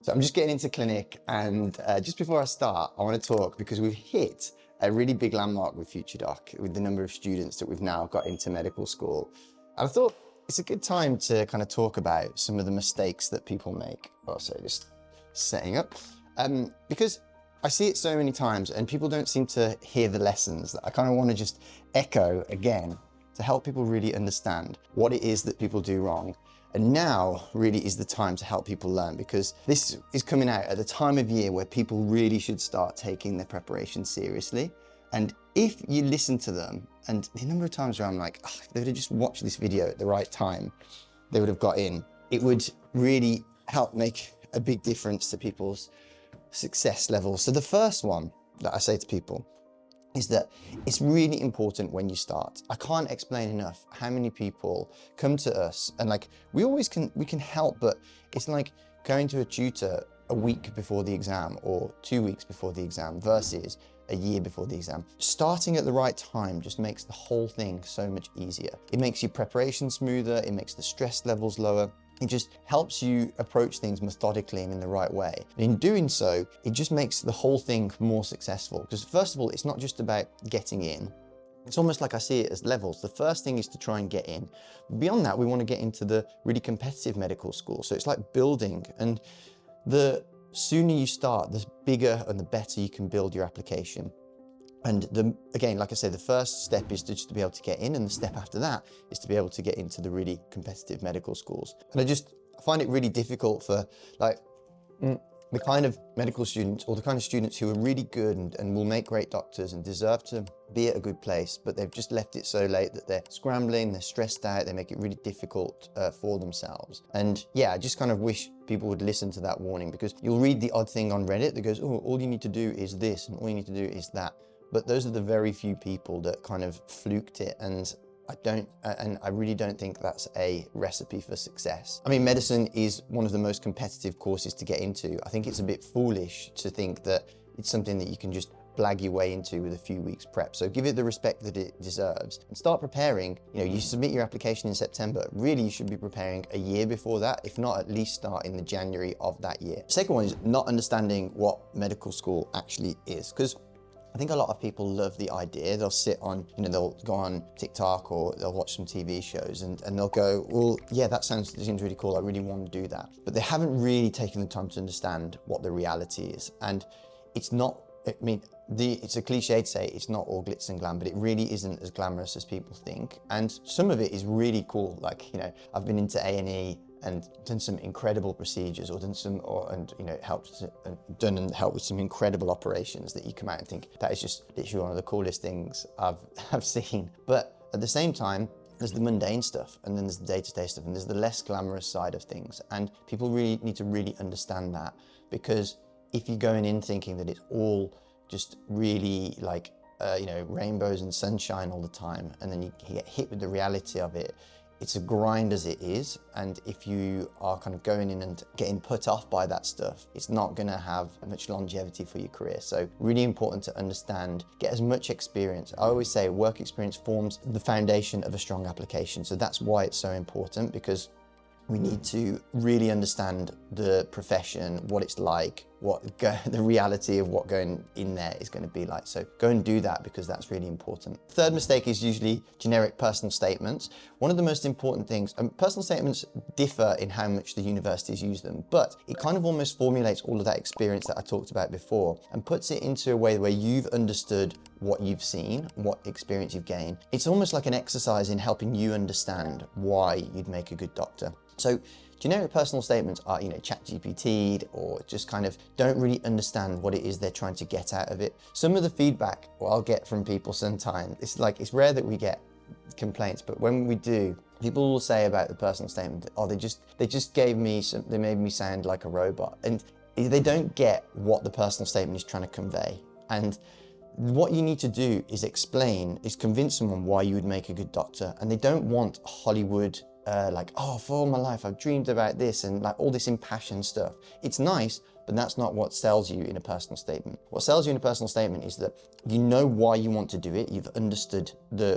So I'm just getting into clinic, and just before I start, I want to talk because we've hit a really big landmark with FutureDoc, with the number of students that we've now got into medical school. And I thought it's a good time to kind of talk about some of the mistakes that people make. Also, just setting up, because I see it so many times and people don't seem to hear the lessons that I kind of want to just echo again to help people really understand what it is that people do wrong. And now really is the time to help people learn, because this is coming out at the time of year where people really should start taking their preparation seriously. And if you listen to them, and the number of times where I'm like, oh, if they would have just watched this video at the right time, they would have got in, it would really help make a big difference to people's success levels. So the first one that I say to people is that it's really important when you start. I can't explain enough how many people come to us and like, we can help, but it's like going to a tutor a week before the exam or 2 weeks before the exam versus a year before the exam. Starting at the right time just makes the whole thing so much easier. It makes your preparation smoother, it makes the stress levels lower. It just helps you approach things methodically and in the right way. And in doing so, it just makes the whole thing more successful. Because first of all, it's not just about getting in. It's almost like I see it as levels. The first thing is to try and get in. Beyond that, we want to get into the really competitive medical school. So it's like building, and the sooner you start, the bigger and the better you can build your application. And again, like I say, the first step is to just be able to get in, and the step after that is to be able to get into the really competitive medical schools. And I find it really difficult for like the kind of medical students, or the kind of students who are really good and will make great doctors and deserve to be at a good place, but they've just left it so late that they're scrambling, they're stressed out, they make it really difficult for themselves. And yeah, I just kind of wish people would listen to that warning, because you'll read the odd thing on Reddit that goes, oh, all you need to do is this and all you need to do is that. But those are the very few people that kind of fluked it, and I really don't think that's a recipe for success. I mean, medicine is one of the most competitive courses to get into. I think it's a bit foolish to think that it's something that you can just blag your way into with a few weeks prep. So give it the respect that it deserves and start preparing. You know, you submit your application in September. Really, you should be preparing a year before that, if not at least start in the January of that year. Second one is not understanding what medical school actually is, because I think a lot of people love the idea. They'll sit on, they'll go on TikTok or they'll watch some TV shows and they'll go, well, yeah, that seems really cool. I really want to do that. But they haven't really taken the time to understand what the reality is. And it's not, it's a cliche to say it's not all glitz and glam, but it really isn't as glamorous as people think. And some of it is really cool. Like, I've been into A&E and done some incredible procedures, or done and helped with some incredible operations that you come out and think that is just literally one of the coolest things I've seen. But at the same time, there's the mundane stuff, and then there's the day-to-day stuff, and there's the less glamorous side of things. And people really need to really understand that, because if you're going in thinking that it's all just really like, rainbows and sunshine all the time, and then you get hit with the reality of it, it's a grind as it is. And if you are kind of going in and getting put off by that stuff, it's not gonna have much longevity for your career. So really important to understand, get as much experience. I always say work experience forms the foundation of a strong application. So that's why it's so important, because we need to really understand the profession, what it's like, the reality of what going in there is going to be like. So go and do that, because that's really important. Third mistake is usually generic personal statements. One of the most important things, personal statements differ in how much the universities use them, but it kind of almost formulates all of that experience that I talked about before and puts it into a way where you've understood what you've seen, what experience you've gained. It's almost like an exercise in helping you understand why you'd make a good doctor. So generic personal statements are, ChatGPT'd, or just kind of don't really understand what it is they're trying to get out of it. Some of the feedback I'll get from people sometimes, it's rare that we get complaints, but when we do, people will say about the personal statement, oh, they just gave me they made me sound like a robot. And they don't get what the personal statement is trying to convey. And what you need to do is convince someone why you would make a good doctor. And they don't want Hollywood like, oh, for all my life, I've dreamed about this and like all this impassioned stuff. It's nice, but that's not what sells you in a personal statement. What sells you in a personal statement is that you know why you want to do it. You've understood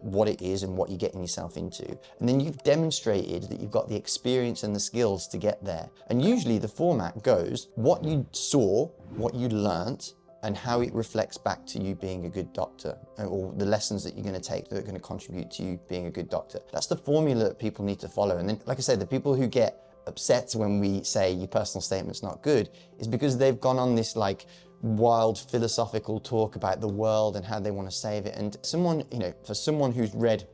what it is and what you're getting yourself into. And then you've demonstrated that you've got the experience and the skills to get there. And usually the format goes what you saw, what you learnt, and how it reflects back to you being a good doctor, or the lessons that you're going to take that are going to contribute to you being a good doctor. That's the formula that people need to follow. And then, like I said, the people who get upset when we say your personal statement's not good is because they've gone on this like wild philosophical talk about the world and how they want to save it. And someone, for someone who's read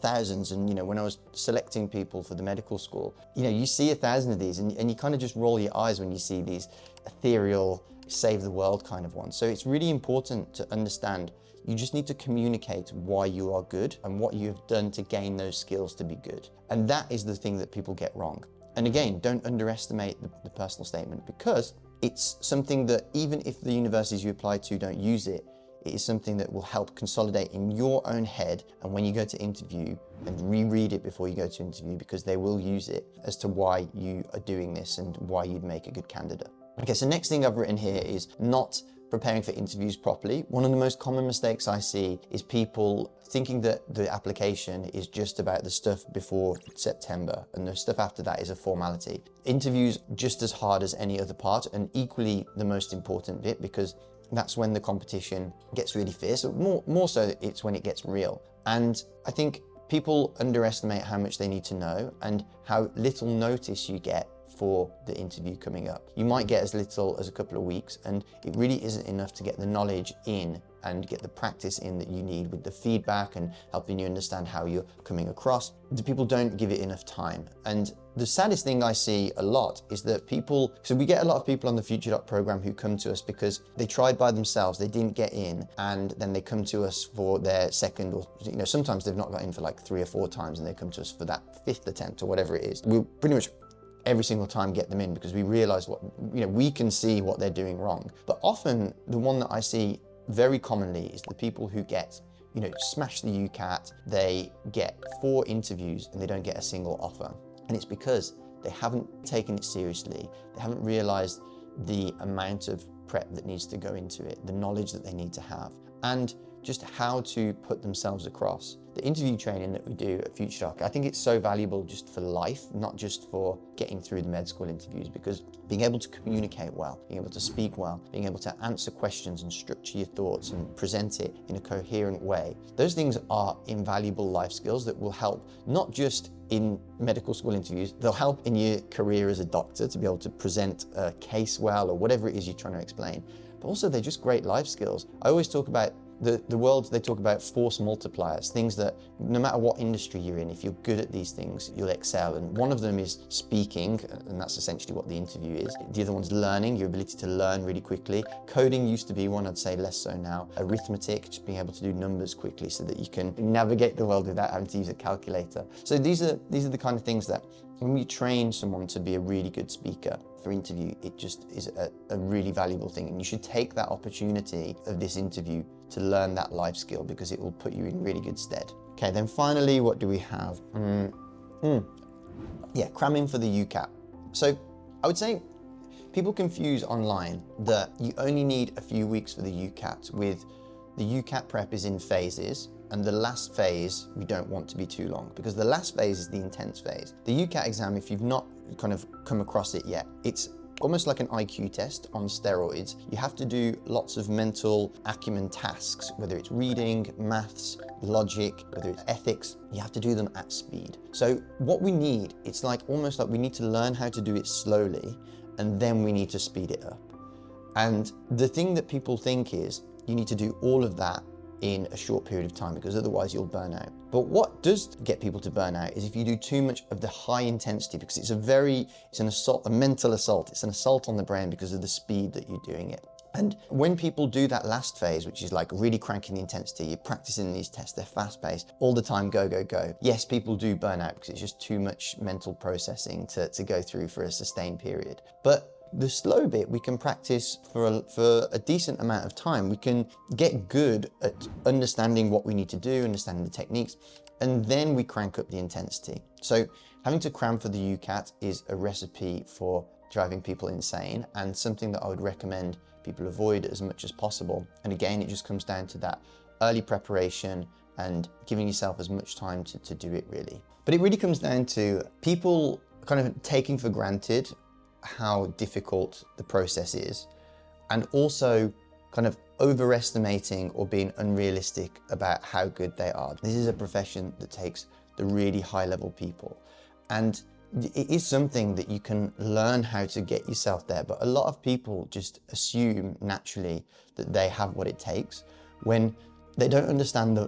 thousands, and when I was selecting people for the medical school, you see 1,000 of these and you kind of just roll your eyes when you see these ethereal save the world kind of ones. So it's really important to understand you just need to communicate why you are good and what you have done to gain those skills to be good. And that is the thing that people get wrong. And again, don't underestimate the personal statement, because it's something that even if the universities you apply to don't use it, it is something that will help consolidate in your own head, and when you go to interview, and reread it before you go to interview, because they will use it as to why you are doing this and why you'd make a good candidate. Okay, so next thing I've written here is not preparing for interviews properly. One of the most common mistakes I see is people thinking that the application is just about the stuff before September and the stuff after that is a formality. Interviews just as hard as any other part, and equally the most important bit, because that's when the competition gets really fierce. More so, it's when it gets real. And I think people underestimate how much they need to know and how little notice you get for the interview coming up. You might get as little as a couple of weeks, and it really isn't enough to get the knowledge in and get the practice in that you need with the feedback and helping you understand how you're coming across. The people don't give it enough time. And the saddest thing I see a lot is that so we get a lot of people on the FutureDoc program who come to us because they tried by themselves, they didn't get in, and then they come to us for their second, or sometimes they've not got in for like 3 or 4 times, and they come to us for that 5th attempt or whatever it is. We pretty much every single time get them in because we realize we can see what they're doing wrong. But often the one that I see very commonly is the people who get, smash the UCAT, they get 4 interviews and they don't get a single offer. And it's because they haven't taken it seriously. They haven't realized the amount of prep that needs to go into it, the knowledge that they need to have, and just how to put themselves across. The interview training that we do at FutureDoc, I think it's so valuable just for life, not just for getting through the med school interviews, because being able to communicate well, being able to speak well, being able to answer questions and structure your thoughts and present it in a coherent way, those things are invaluable life skills that will help not just in medical school interviews, they'll help in your career as a doctor to be able to present a case well or whatever it is you're trying to explain. But also they're just great life skills. I always talk about the world, they talk about force multipliers, things that no matter what industry you're in, if you're good at these things, you'll excel. And one of them is speaking, and that's essentially what the interview is. The other one's learning, your ability to learn really quickly. Coding used to be one, I'd say less so now. Arithmetic, just being able to do numbers quickly so that you can navigate the world without having to use a calculator. So these are the kind of things that when we train someone to be a really good speaker for interview, it just is a really valuable thing. And you should take that opportunity of this interview to learn that life skill, because it will put you in really good stead. Okay, then finally, what do we have? Yeah, cramming for the UCAT. So I would say people confuse online that you only need a few weeks for the UCAT, with the UCAT prep is in phases, and the last phase we don't want to be too long, because the last phase is the intense phase. The UCAT exam, if you've not kind of come across it yet, it's almost like an IQ test on steroids. You have to do lots of mental acumen tasks, whether it's reading, maths, logic, whether it's ethics, you have to do them at speed. So what we need, it's like almost like we need to learn how to do it slowly, and then we need to speed it up. And the thing that people think is you need to do all of that in a short period of time, because otherwise you'll burn out. But what does get people to burn out is if you do too much of the high intensity, because it's an assault, a mental assault. It's an assault on the brain because of the speed that you're doing it. And when people do that last phase, which is like really cranking the intensity, you're practicing these tests, they're fast paced, all the time, go, go, go. Yes, people do burn out because it's just too much mental processing to go through for a sustained period. But The slow bit, we can practice for a decent amount of time. We can get good at understanding what we need to do, understanding the techniques, and then we crank up the intensity. So having to cram for the UCAT is a recipe for driving people insane, and something that I would recommend people avoid as much as possible. And again, it just comes down to that early preparation and giving yourself as much time to do it, really. But it really comes down to people kind of taking for granted how difficult the process is, and also kind of overestimating or being unrealistic about how good they are. This is a profession that takes the really high level people, and it is something that you can learn how to get yourself there, but a lot of people just assume naturally that they have what it takes when they don't understand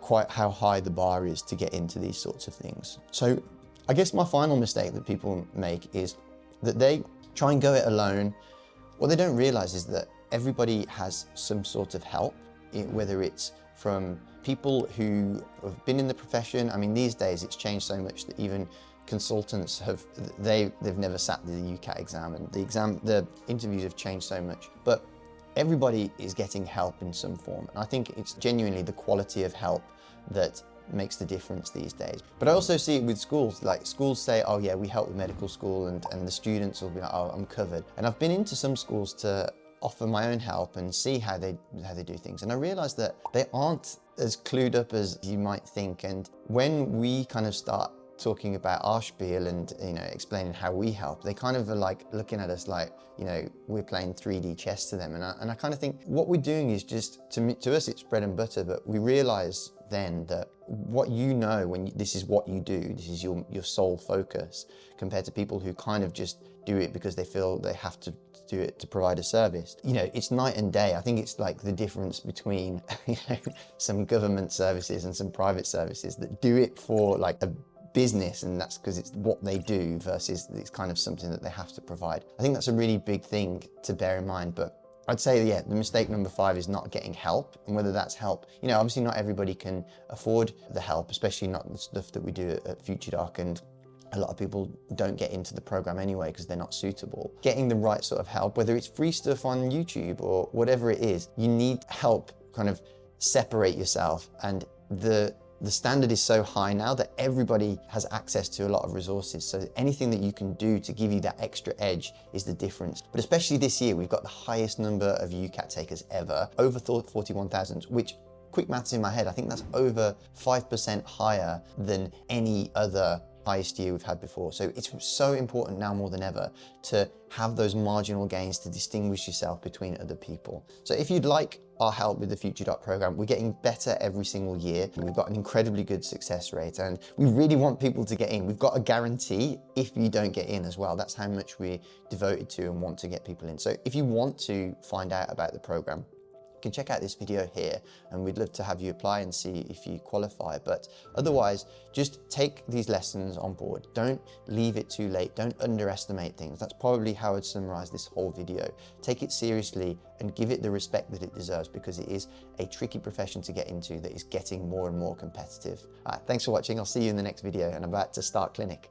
quite how high the bar is to get into these sorts of things. So I guess my final mistake that people make is that they try and go it alone. What they don't realize is that everybody has some sort of help, whether it's from people who have been in the profession. I mean, these days it's changed so much that even consultants they've never sat the UCAT exam, and the interviews have changed so much. But everybody is getting help in some form. And I think it's genuinely the quality of help that makes the difference these days. But I also see it with schools. Like, schools say, oh yeah, we help with medical school, and the students will be like, oh, I'm covered. And I've been into some schools to offer my own help and see how they do things. And I realized that they aren't as clued up as you might think. And when we kind of start talking about our spiel and, explaining how we help, they kind of are like looking at us like, we're playing 3D chess to them. And I kind of think what we're doing is just, to us, it's bread and butter, but we realize then that what when this is what you do, this is your sole focus, compared to people who kind of just do it because they feel they have to do it to provide a service. It's night and day. I think it's like the difference between some government services and some private services that do it for like a business, and that's because it's what they do, versus it's kind of something that they have to provide. I think that's a really big thing to bear in mind. But I'd say, yeah, the mistake number 5 is not getting help, and whether that's help, obviously not everybody can afford the help, especially not the stuff that we do at FutureDoc, and a lot of people don't get into the program anyway because they're not suitable. Getting the right sort of help, whether it's free stuff on YouTube or whatever it is, you need help kind of separate yourself. And the standard is so high now that everybody has access to a lot of resources. So anything that you can do to give you that extra edge is the difference. But especially this year, we've got the highest number of UCAT takers ever, over 41,000, which, quick maths in my head, I think that's over 5% higher than any other highest year we've had before. So it's so important now more than ever to have those marginal gains to distinguish yourself between other people. So if you'd like our help with the FutureDoc program, we're getting better every single year. We've got an incredibly good success rate, and we really want people to get in. We've got a guarantee if you don't get in as well. That's how much we're devoted to and want to get people in. So if you want to find out about the program, you can check out this video here, and we'd love to have you apply and see if you qualify. But otherwise, just take these lessons on board. Don't leave it too late. Don't underestimate things. That's probably how I'd summarize this whole video. Take it seriously and give it the respect that it deserves, because it is a tricky profession to get into that is getting more and more competitive. Thanks for watching. I'll see you in the next video, and I'm about to start clinic.